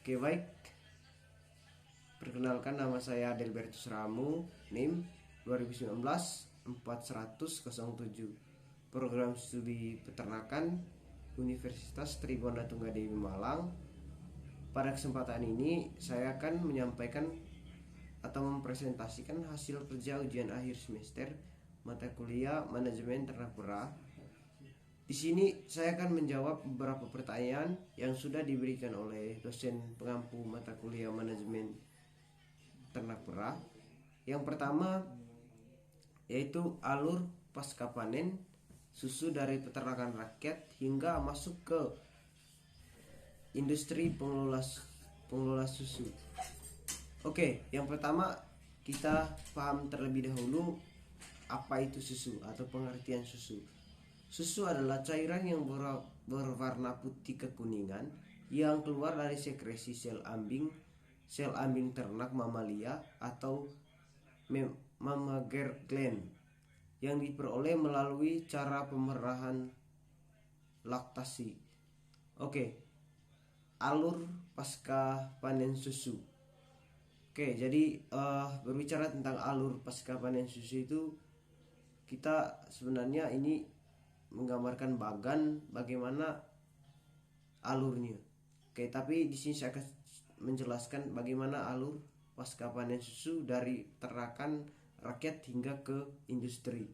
Oke, baik. Perkenalkan, nama saya Adelbertus Ramu, NIM 2019 4107. Program Studi Peternakan Universitas Tribona Tunggadewi Malang. Pada kesempatan ini saya akan menyampaikan atau mempresentasikan hasil kerja ujian akhir semester mata kuliah Manajemen Ternak Perah. Di sini saya akan menjawab beberapa pertanyaan yang sudah diberikan oleh dosen pengampu mata kuliah Manajemen Ternak Perah. Yang pertama yaitu alur pasca panen susu dari peternakan rakyat hingga masuk ke industri pengelola susu. Oke, yang pertama kita paham terlebih dahulu apa itu susu atau pengertian susu. Susu adalah cairan yang berwarna putih kekuningan yang keluar dari sekresi sel ambing ternak mamalia atau mamager gland yang diperoleh melalui cara pemerahan laktasi. Oke, alur pasca panen susu. Oke, jadi berbicara tentang alur pasca panen susu itu, kita sebenarnya ini menggambarkan bagaimana alurnya. Oke, tapi di sini saya akan menjelaskan bagaimana alur pasca panen susu dari peternakan rakyat hingga ke industri.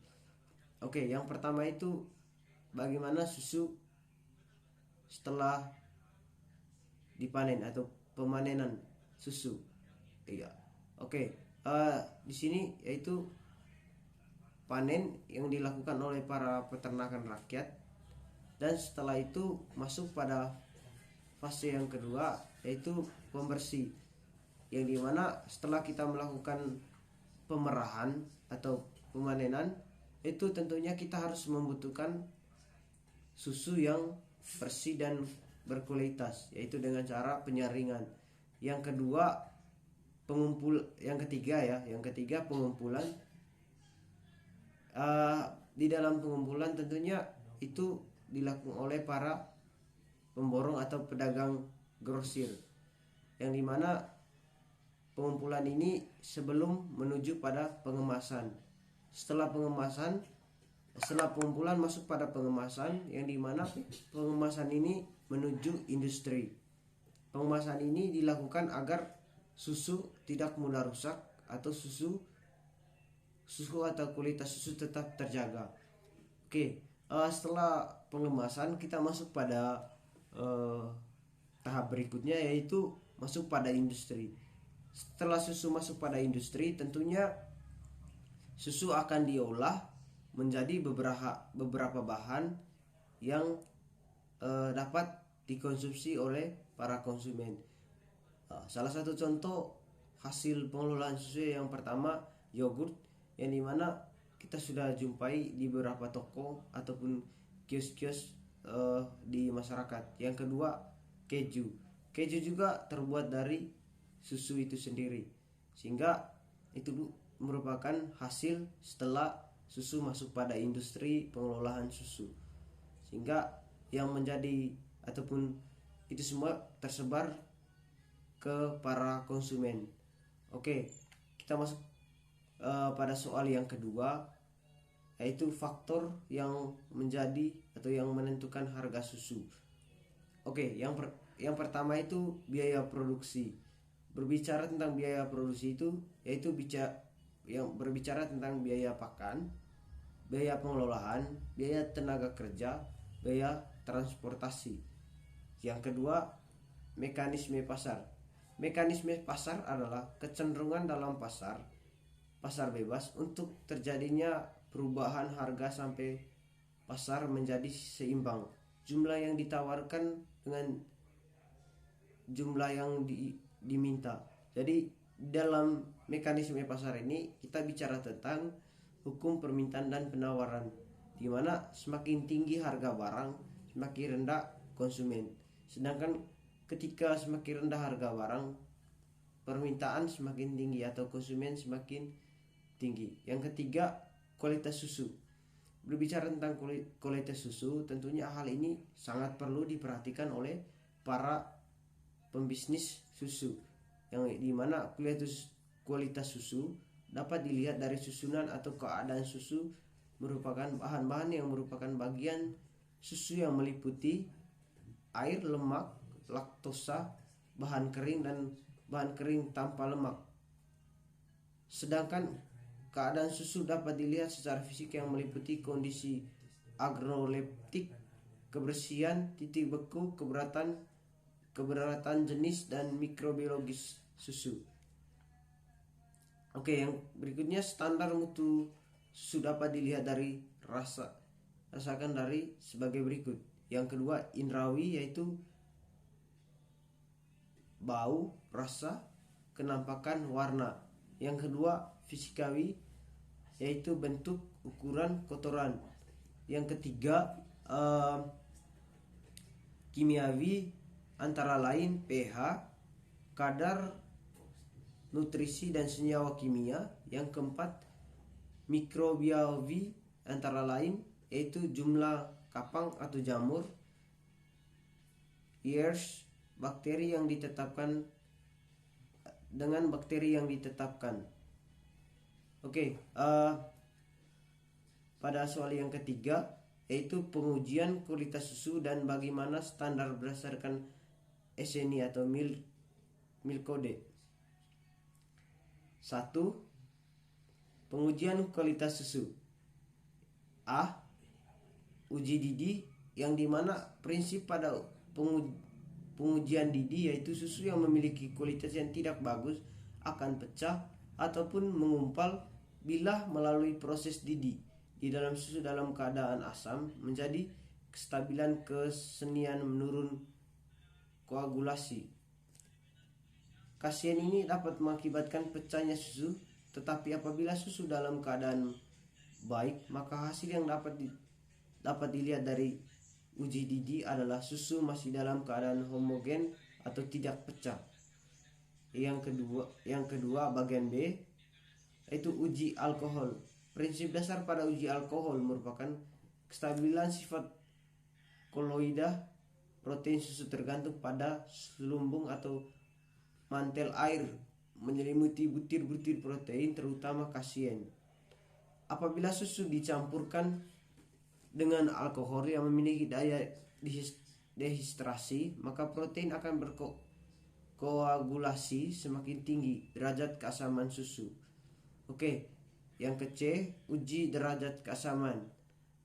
Oke, yang pertama itu bagaimana susu setelah dipanen atau pemanenan susu. Iya. Oke, di sini yaitu panen yang dilakukan oleh para peternakan rakyat, dan setelah itu masuk pada fase yang kedua yaitu pembersih, yang dimana setelah kita melakukan pemerahan atau pemanenan itu tentunya kita harus membutuhkan susu yang bersih dan berkualitas, yaitu dengan cara penyaringan. Yang ketiga pengumpulan. Di dalam pengumpulan tentunya itu dilakukan oleh para pemborong atau pedagang grosir, yang dimana pengumpulan ini sebelum menuju pada pengemasan. Setelah pengumpulan masuk pada pengemasan, yang dimana pengemasan ini menuju industri. Pengemasan ini dilakukan agar susu tidak mudah rusak atau susu atau kualitas susu tetap terjaga. Oke, setelah pengemasan kita masuk pada tahap berikutnya, yaitu masuk pada industri. Setelah susu masuk pada industri, tentunya susu akan diolah menjadi beberapa bahan yang dapat dikonsumsi oleh para konsumen. Salah satu contoh hasil pengelolaan susu yang pertama yogurt, yang dimana kita sudah jumpai di beberapa toko ataupun kios-kios di masyarakat. Yang kedua keju juga terbuat dari susu itu sendiri, sehingga itu merupakan hasil setelah susu masuk pada industri pengelolaan susu, sehingga yang menjadi ataupun itu semua tersebar ke para konsumen. Oke, kita masuk pada soal yang kedua, yaitu faktor yang menjadi atau yang menentukan harga susu. Oke, yang pertama itu biaya produksi. Berbicara tentang biaya produksi itu yaitu berbicara tentang biaya pakan, biaya pengelolaan, biaya tenaga kerja, biaya transportasi. Yang kedua, mekanisme pasar. Mekanisme pasar adalah kecenderungan dalam pasar bebas untuk terjadinya perubahan harga sampai pasar menjadi seimbang. Jumlah yang ditawarkan dengan jumlah yang diminta. Jadi dalam mekanisme pasar ini kita bicara tentang hukum permintaan dan penawaran, di mana semakin tinggi harga barang, semakin rendah konsumen. Sedangkan ketika semakin rendah harga barang, permintaan semakin tinggi atau konsumen semakin tinggi. Yang ketiga, kualitas susu. Berbicara tentang kualitas susu, tentunya hal ini sangat perlu diperhatikan oleh para pembisnis susu, yang dimana kualitas susu dapat dilihat dari susunan atau keadaan susu, merupakan bahan-bahan yang merupakan bagian susu yang meliputi air, lemak, laktosa, bahan kering, dan bahan kering tanpa lemak. Sedangkan keadaan susu dapat dilihat secara fisik yang meliputi kondisi agroleptik, kebersihan, titik beku, keberatan jenis, dan mikrobiologis susu. Oke, yang berikutnya standar mutu susu dapat dilihat dari rasakan dari sebagai berikut. Yang kedua, indrawi, yaitu bau, rasa, kenampakan, warna. Yang kedua, fisikawi, yaitu bentuk, ukuran, kotoran. Yang ketiga, kimiawi, antara lain pH, kadar nutrisi dan senyawa kimia. Yang keempat, mikrobiawi, antara lain yaitu jumlah kapang atau jamur, years, bakteri yang ditetapkan dengan bakteri yang ditetapkan. Oke, pada soal yang ketiga, yaitu pengujian kualitas susu dan bagaimana standar berdasarkan SNI atau Milk Code. 1. Pengujian kualitas susu. A. Uji didih, yang dimana prinsip pada pengujian didih yaitu susu yang memiliki kualitas yang tidak bagus akan pecah ataupun mengumpal bila melalui proses didih di dalam susu dalam keadaan asam menjadi kestabilan kesenian menurun koagulasi. Kasian ini dapat mengakibatkan pecahnya susu, tetapi apabila susu dalam keadaan baik, maka hasil yang dapat dilihat dari uji didih adalah susu masih dalam keadaan homogen atau tidak pecah. Yang kedua bagian B, yaitu uji alkohol. Prinsip dasar pada uji alkohol merupakan kestabilan sifat koloida protein susu tergantung pada selumbung atau mantel air menyelimuti butir-butir protein, terutama kasein. Apabila susu dicampurkan dengan alkohol yang memiliki daya dehidrasi, maka protein akan berkoagulasi semakin tinggi derajat keasaman susu. Oke, yang ke-C, uji derajat keasaman.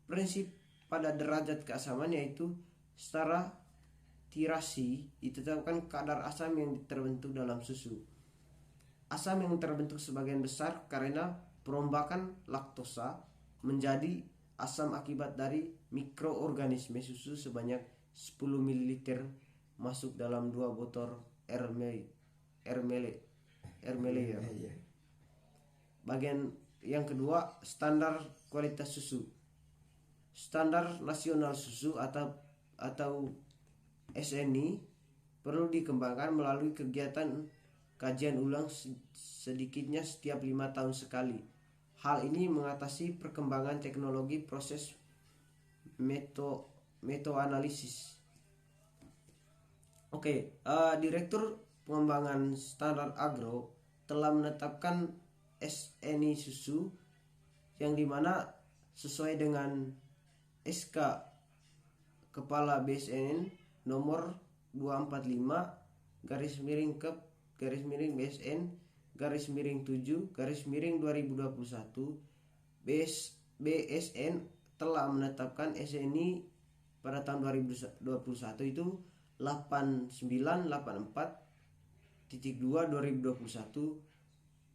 Prinsip pada derajat keasaman yaitu setara tirasi ditetapkan kadar asam yang terbentuk dalam susu. Asam yang terbentuk sebagian besar karena perombakan laktosa menjadi asam akibat dari mikroorganisme susu sebanyak 10 ml masuk dalam 2 botol air mele. Bagian yang kedua, standar kualitas susu. Standar nasional susu atau SNI perlu dikembangkan melalui kegiatan kajian ulang sedikitnya setiap 5 tahun sekali. Hal ini mengatasi perkembangan teknologi proses metoanalisis. Oke, Direktur Pengembangan Standar Agro telah menetapkan SNI susu yang dimana sesuai dengan SK Kepala BSN nomor 245-BSN-7-2021. BSN telah menetapkan SNI pada tahun 2021 itu 8984.2/2021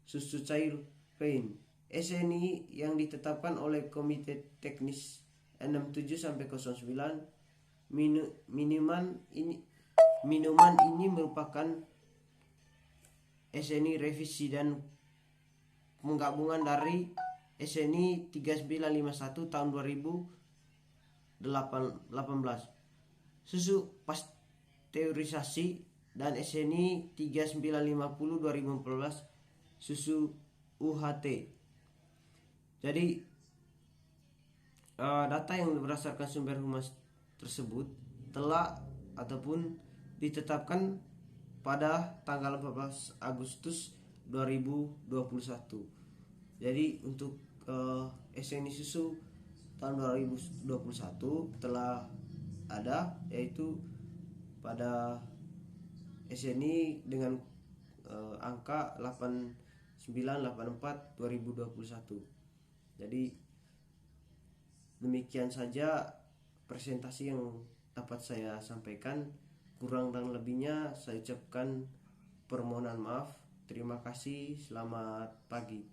susu cair pain. SNI yang ditetapkan oleh Komite Teknis 67-09 minuman ini merupakan SNI revisi dan penggabungan dari SNI 3951 tahun 2018, susu pasteurisasi, dan SNI 3950 2014 susu UHT. Jadi data yang berdasarkan sumber humas tersebut telah ataupun ditetapkan pada tanggal 14 Agustus 2021. Jadi untuk SNI susu tahun 2021 telah ada, yaitu pada SNI dengan angka 8984 2021. Jadi demikian saja presentasi yang dapat saya sampaikan. Kurang dan lebihnya saya ucapkan permohonan maaf. Terima kasih, selamat pagi.